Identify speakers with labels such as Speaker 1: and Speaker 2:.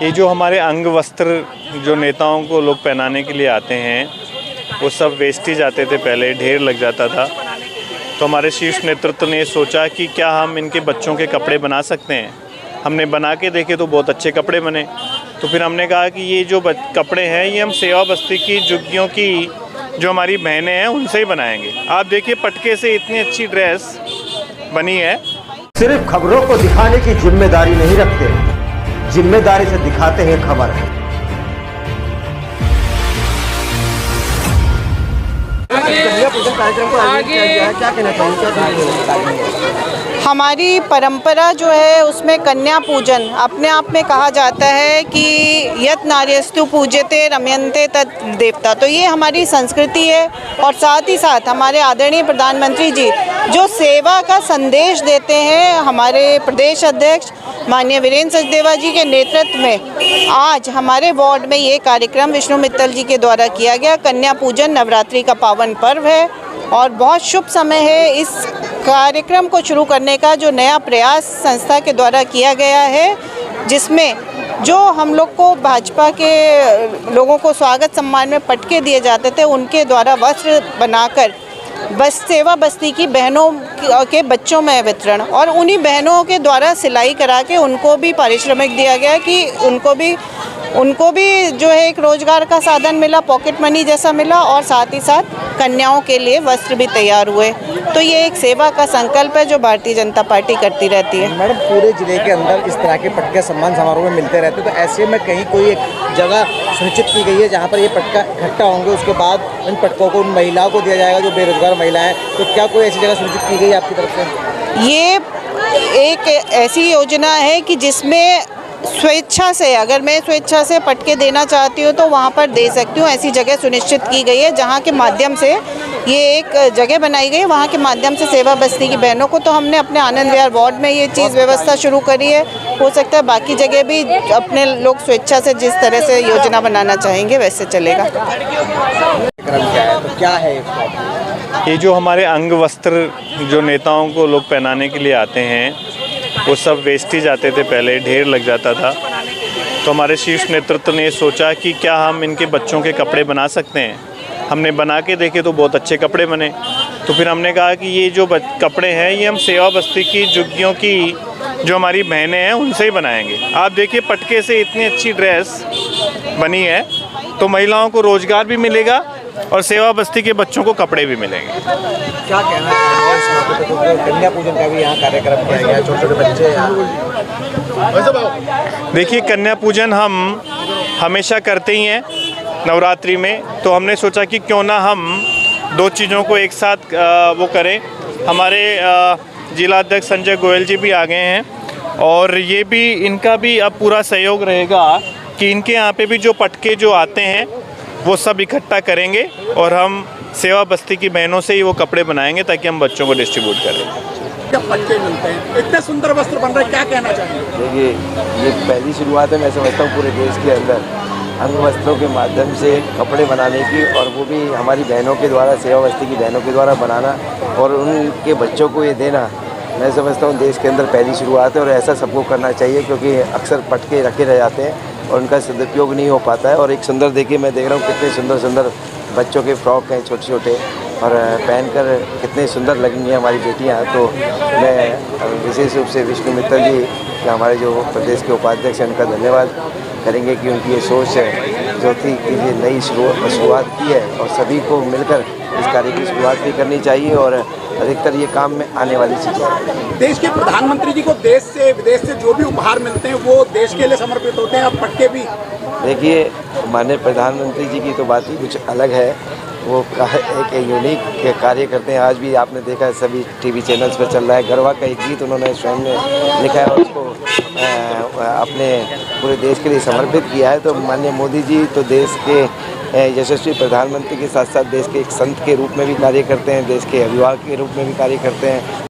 Speaker 1: ये जो हमारे अंग वस्त्र जो नेताओं को लोग पहनाने के लिए आते हैं, वो सब वेस्टेज आते थे, पहले ढेर लग जाता था। तो हमारे शीर्ष नेतृत्व ने सोचा कि क्या हम इनके बच्चों के कपड़े बना सकते हैं। हमने बना के देखे तो बहुत अच्छे कपड़े बने। तो फिर हमने कहा कि ये जो कपड़े हैं ये हम सेवा बस्ती की झुग्गियों की जो हमारी बहनें हैं उनसे ही बनाएंगे। आप देखिए पटके से इतनी अच्छी ड्रेस बनी है।
Speaker 2: सिर्फ खबरों को दिखाने की जिम्मेदारी नहीं रखते, जिम्मेदारी से दिखाते हैं खबर।
Speaker 3: हमारी परंपरा जो है उसमें कन्या पूजन अपने आप में कहा जाता है कि यत नार्यस्तु पूज्यते रमयन्ते तत् देवता। तो ये हमारी संस्कृति है और साथ ही साथ हमारे आदरणीय प्रधानमंत्री जी जो सेवा का संदेश देते हैं, हमारे प्रदेश अध्यक्ष माननीय वीरेंद्र सचदेवा जी के नेतृत्व में आज हमारे वार्ड में ये कार्यक्रम विष्णु मित्तल जी के द्वारा किया गया। कन्या पूजन नवरात्रि का पावन पर्व है और बहुत शुभ समय है इस कार्यक्रम को शुरू करने का। जो नया प्रयास संस्था के द्वारा किया गया है, जिसमें जो हम लोग को भाजपा के लोगों को स्वागत सम्मान में पटके दिए जाते थे, उनके द्वारा वस्त्र बनाकर बस सेवा बस्ती की बहनों के बच्चों में वितरण और उन्हीं बहनों के द्वारा सिलाई करा के उनको भी पारिश्रमिक दिया गया कि उनको भी जो है एक रोजगार का साधन मिला, पॉकेट मनी जैसा मिला और साथ ही साथ कन्याओं के लिए वस्त्र भी तैयार हुए। तो ये एक सेवा का संकल्प है जो भारतीय जनता पार्टी करती रहती है।
Speaker 4: मैडम, पूरे जिले के अंदर इस तरह के पटके सम्मान समारोह में मिलते रहते हैं, तो ऐसे में कहीं कोई एक जगह सुनिश्चित की गई है जहाँ पर ये पटका इकट्ठा होंगे, उसके बाद इन पटकों को उन महिलाओं को दिया जाएगा जो बेरोजगार महिलाएं, तो क्या कोई ऐसी जगह सुनिश्चित की गई है आपकी तरफ से?
Speaker 3: ये एक ऐसी योजना है कि जिसमें स्वेच्छा से, अगर मैं स्वेच्छा से पटके देना चाहती हूँ तो वहाँ पर दे सकती हूँ। ऐसी जगह सुनिश्चित की गई है जहाँ के माध्यम से ये एक जगह बनाई गई है, वहाँ के माध्यम से सेवा बस्ती की बहनों को। तो हमने अपने आनंद विहार वार्ड में ये चीज़ व्यवस्था शुरू करी है। हो सकता है बाकी जगह भी अपने लोग स्वेच्छा से जिस तरह से योजना बनाना चाहेंगे वैसे चलेगा।
Speaker 4: तो क्या है
Speaker 1: ये जो हमारे अंग वस्त्र जो नेताओं को लोग पहनाने के लिए आते हैं, वो सब वेस्टेज आते थे, पहले ढेर लग जाता था। तो हमारे शीर्ष नेतृत्व ने सोचा कि क्या हम इनके बच्चों के कपड़े बना सकते हैं। हमने बना के देखे तो बहुत अच्छे कपड़े बने। तो फिर हमने कहा कि ये जो कपड़े हैं ये हम सेवा बस्ती की झुग्गियों की जो हमारी बहनें हैं उनसे ही बनाएंगे। आप देखिए पटके से इतनी अच्छी ड्रेस बनी है, तो महिलाओं को रोजगार भी मिलेगा और सेवा बस्ती के बच्चों को कपड़े भी मिलेंगे।
Speaker 4: क्या कहना चाहिए इस मौके पे? तो कन्या पूजन का भी यहाँ कार्यक्रम किया गया, छोटे छोटे बच्चे
Speaker 1: देखिए कन्या पूजन हम हमेशा करते ही हैं नवरात्रि में, तो हमने सोचा कि क्यों ना हम दो चीज़ों को एक साथ वो करें। हमारे जिला अध्यक्ष संजय गोयल जी भी आ गए हैं और ये भी इनका भी अब पूरा सहयोग रहेगा कि इनके यहाँ पे भी जो पटके जो आते हैं वो सब इकट्ठा करेंगे और हम सेवा बस्ती की बहनों से ही वो कपड़े बनाएंगे ताकि हम बच्चों को डिस्ट्रीब्यूट करें।
Speaker 5: जब पटके मिलते हैं, इतने सुंदर वस्त्र बन रहे हैं, क्या कहना चाहिए?
Speaker 6: देखिए ये पहली शुरुआत है, मैं समझता हूँ पूरे देश के अंदर अंग वस्त्रों के माध्यम से कपड़े बनाने की, और वो भी हमारी बहनों के द्वारा, सेवा बस्ती की बहनों के द्वारा बनाना और उनके बच्चों को ये देना, मैं समझता हूँ देश के अंदर पहली शुरुआत है। और ऐसा सबको करना चाहिए क्योंकि अक्सर पटके रखे रह जाते हैं और उनका सदुपयोग नहीं हो पाता है। और एक सुंदर, देखिए मैं देख रहा हूँ कितने सुंदर सुंदर बच्चों के फ्रॉक हैं छोटे छोटे, और पहनकर कितने सुंदर लगेंगी हमारी बेटियाँ। तो मैं विशेष रूप से विष्णु मित्तल जी कि हमारे जो प्रदेश के उपाध्यक्ष हैं उनका धन्यवाद करेंगे कि उनकी ये सोच है जो थी कि ये नई शुरुआत की है और सभी को मिलकर इस कार्य की शुरुआत भी करनी चाहिए और अधिकतर ये काम में आने वाली चीज़ें।
Speaker 5: देश के प्रधानमंत्री जी को देश से विदेश से जो भी उपहार मिलते हैं वो देश के लिए समर्पित होते हैं, अब पटके भी।
Speaker 6: देखिए माननीय प्रधानमंत्री जी की तो बात ही कुछ अलग है, वो एक यूनिक कार्य करते हैं। आज भी आपने देखा सभी टीवी चैनल्स पर चल रहा है, गरबा का एक गीत उन्होंने स्वयं ने लिखा है और उसको अपने पूरे देश के लिए समर्पित किया है। तो माननीय मोदी जी तो देश के यशस्वी प्रधानमंत्री के साथ साथ देश के एक संत के रूप में भी कार्य करते हैं, देश के अभिभावक के रूप में भी कार्य करते हैं।